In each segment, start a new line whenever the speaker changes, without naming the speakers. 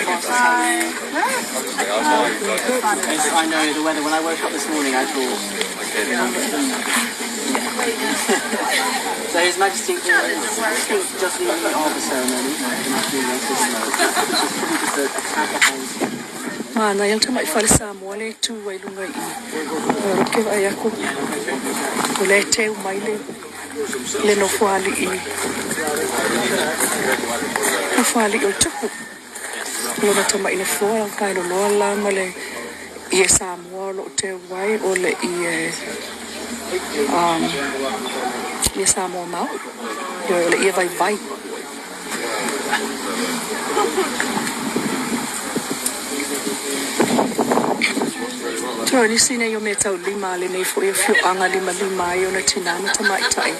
I know the weather. When I woke up this morning, I thought. So His Majesty just leaving the arbor ceremony.
Mana yang cuma Live-Samoa le tu Wailunga I. Roke vai aku. Ole te umaile. Le no fuali I. No fuali o tupu. Lona tama ina fora kai no la male. I Samoa lo te wai ole I I Samoa mau. Yo ole I vai. Ni sina yo meta lima le nei fo fu anga lima yo na tinana tama itai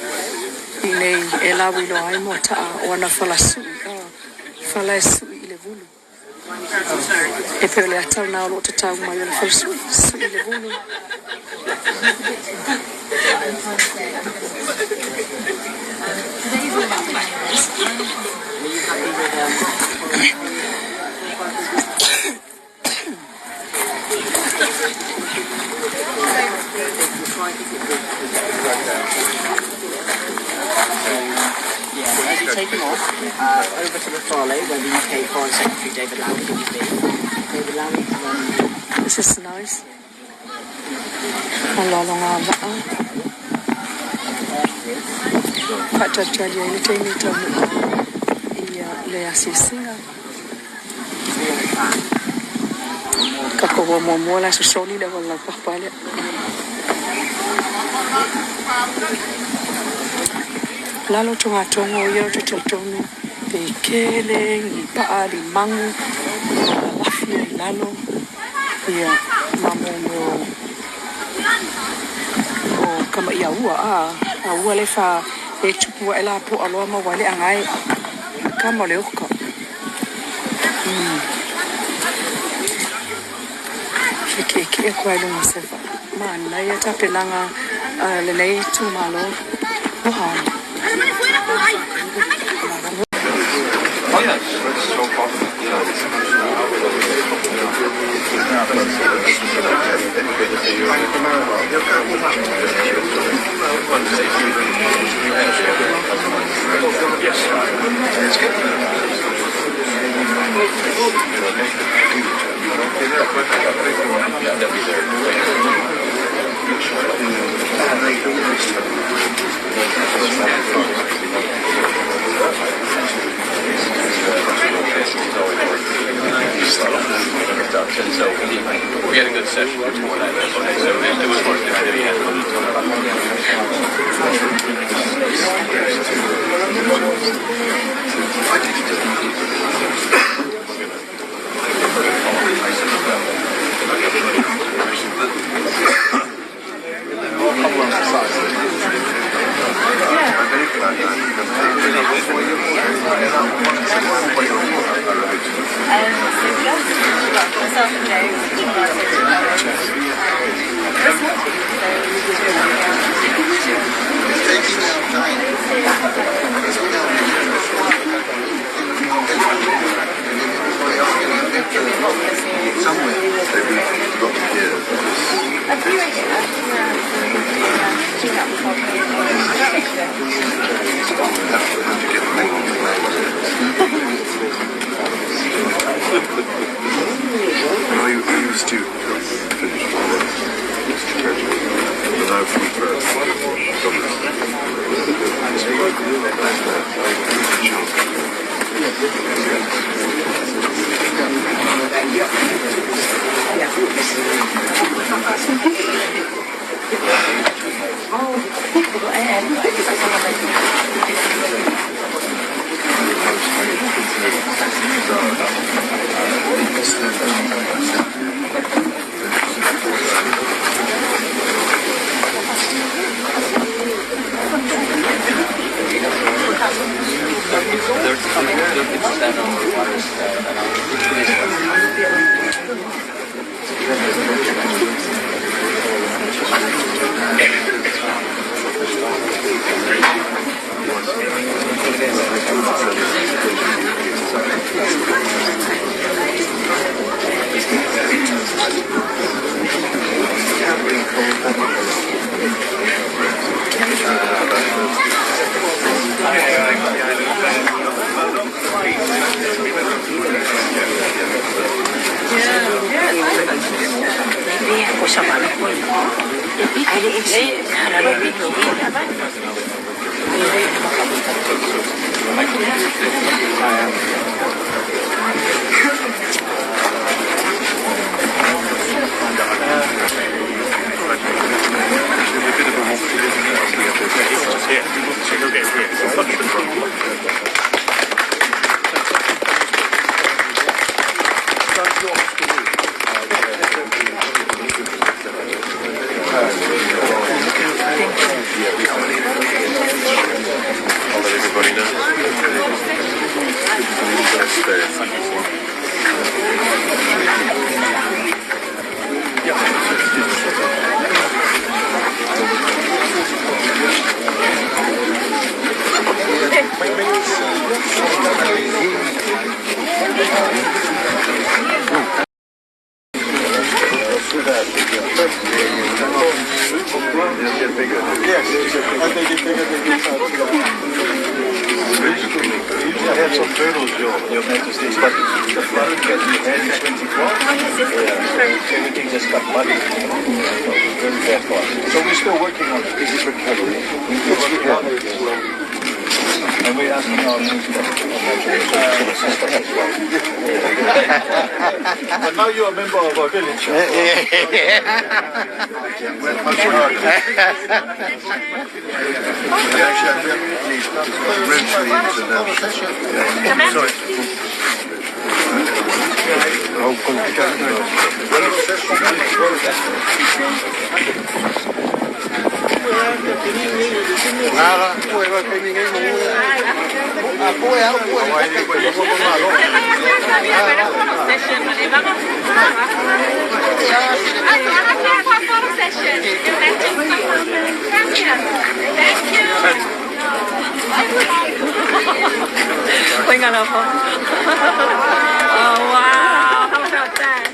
I nei ela wilo ai Moataa ona falasu I le vulu e pe le atau na lo tata mai ona falasu I le vulu
As you take him off, over to the Farley where the UK Foreign Secretary David Lammy will be. David Lammy
This is nice. Alalonga Pata chalia ni teni tamu le Asiasiga. Kako mo la soni le wala papale. Lalo tongatongo yo tototomi pekele ni paali mangu lafia lalo ya mamomo o kama ia ua le fa e tupu ela po aloa ma wale angai kama le oka ke kwa ile masefa mana ya tapelanga le nei tu malo wow.
Oh yes, it's so popular. So we had a good session before that. So it was worth
sama na ko. Ay,
Now you're a member of our village.
Oh wow, how about that?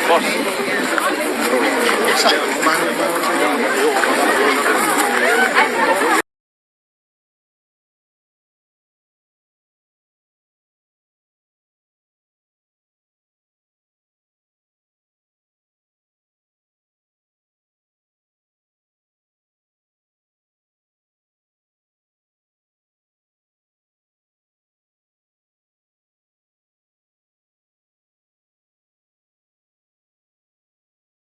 Boss.